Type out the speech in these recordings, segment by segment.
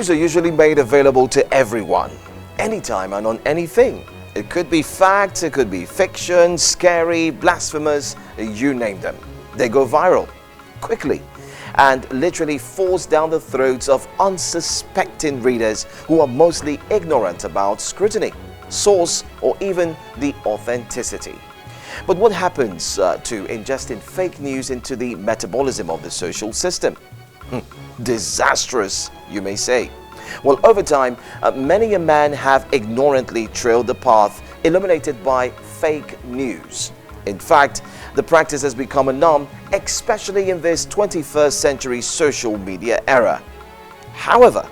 News are usually made available to everyone, anytime and on anything. It could be facts, it could be fiction, scary, blasphemous, you name them. They go viral quickly and literally force down the throats of unsuspecting readers who are mostly ignorant about scrutiny, source, or even the authenticity. But what happens to ingesting fake news into the metabolism of the social system? Disastrous, you may say. Well, over time, many a man have ignorantly trailed the path illuminated by fake news. In fact, the practice has become a norm, especially in this 21st century social media era. However,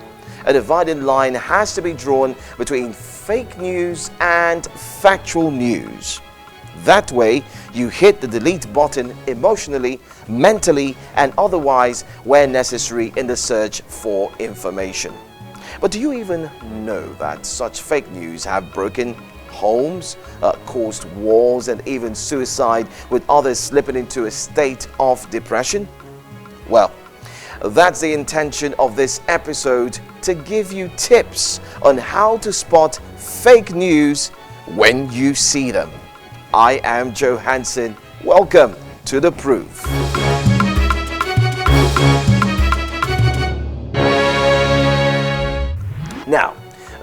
a dividing line has to be drawn between fake news and factual news. That way, you hit the delete button emotionally, mentally, and otherwise where necessary in the search for information. But do you even know that such fake news have broken homes, caused wars, and even suicide, with others slipping into a state of depression? Well, that's the intention of this episode, to give you tips on how to spot fake news when you see them. I am Joe Hansen. Welcome to The Proof. Now,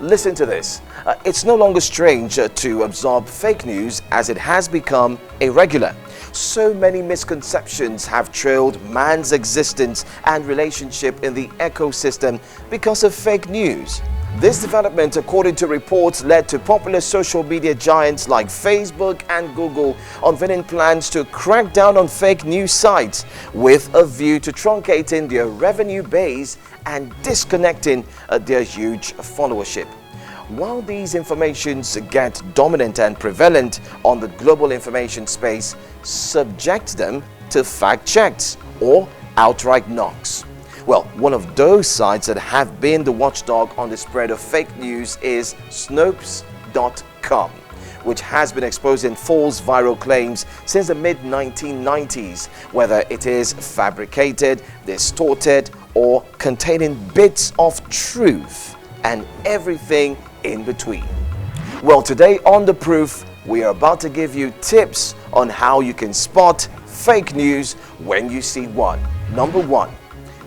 listen to this. It's no longer strange to absorb fake news, as it has become irregular. So many misconceptions have trailed man's existence and relationship in the ecosystem because of fake news. This development, according to reports, led to popular social media giants like Facebook and Google unveiling plans to crack down on fake news sites with a view to truncating their revenue base and disconnecting their huge followership. While these informations get dominant and prevalent on the global information space, subject them to fact checks or outright knocks. Well, one of those sites that have been the watchdog on the spread of fake news is Snopes.com, which has been exposing false viral claims since the mid-1990s, whether it is fabricated, distorted, or containing bits of truth and everything in between. Well, today on The Proof, we are about to give you tips on how you can spot fake news when you see one. Number one,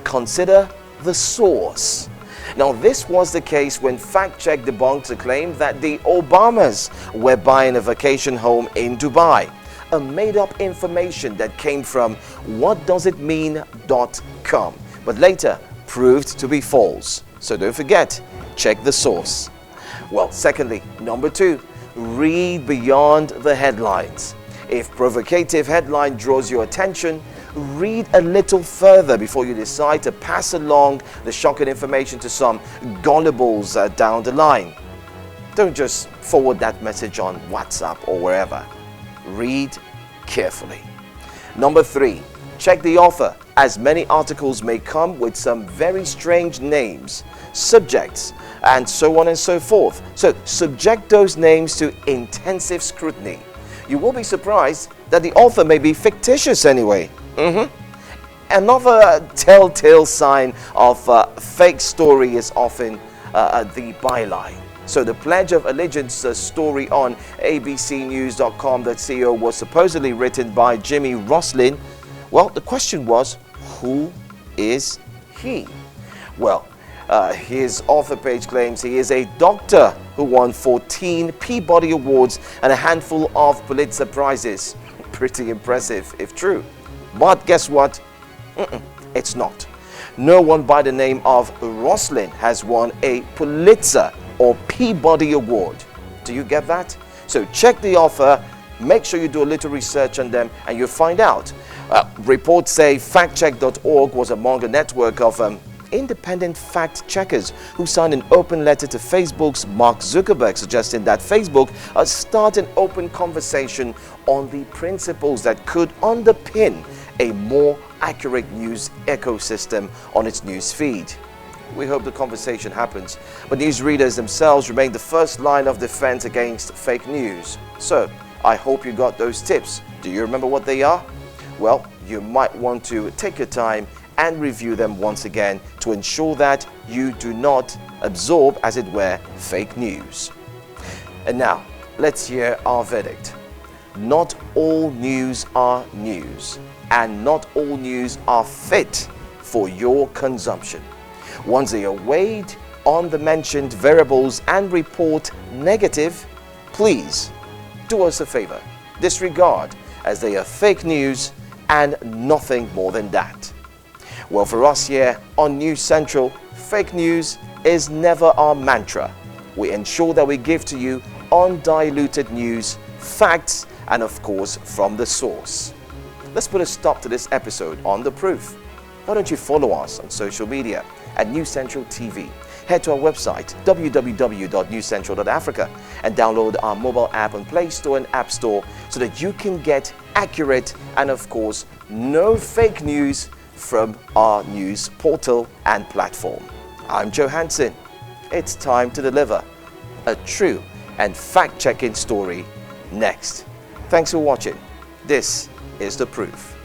consider the source. Now, this was the case when Fact Check debunked a claim that the Obamas were buying a vacation home in Dubai. A made-up information that came from whatdoesitmean.com, but later proved to be false. So don't forget, check the source. Well, secondly, number two, read beyond the headlines. If provocative headline draws your attention, read a little further before you decide to pass along the shocking information to some gullibles down the line. Don't just forward that message on WhatsApp or wherever. Read carefully. Number three, check the author, as many articles may come with some very strange names, subjects, and so on and so forth. So subject those names to intensive scrutiny. You will be surprised that the author may be fictitious anyway. Another telltale sign of a fake story is often the byline. So the Pledge of Allegiance story on abcnews.com.co was supposedly written by Jimmy Roslin. Well, the question was, who is he? Well, his author page claims he is a doctor who won 14 Peabody Awards and a handful of Pulitzer Prizes. Pretty impressive, if true. But guess what? It's not. No one by the name of Roslin has won a Pulitzer or Peabody Award. Do you get that? So check the author, make sure you do a little research on them, and you'll find out. Reports say factcheck.org was among a network of independent fact checkers who signed an open letter to Facebook's Mark Zuckerberg, suggesting that Facebook start an open conversation on the principles that could underpin a more accurate news ecosystem on its news feed. We hope the conversation happens, but news readers themselves remain the first line of defense against fake news. So I hope you got those tips. Do you remember what they are? Well, you might want to take your time and review them once again to ensure that you do not absorb, as it were, fake news. And now, let's hear our verdict. Not all news are news, and not all news are fit for your consumption. Once they are weighed on the mentioned variables and report negative, please do us a favor. Disregard, as they are fake news and nothing more than that. Well, for us here on News Central, fake news is never our mantra. We ensure that we give to you undiluted news, facts, and of course from the source. Let's put a stop to this episode on The Proof. Why don't you follow us on social media at News Central TV? Head to our website www.newscentral.africa and download our mobile app on Play Store and App Store so that you can get accurate and of course no fake news from our news portal and platform. I'm Joe Hansen. It's time to deliver a true and fact-checking story next. Thanks for watching. This is The Proof.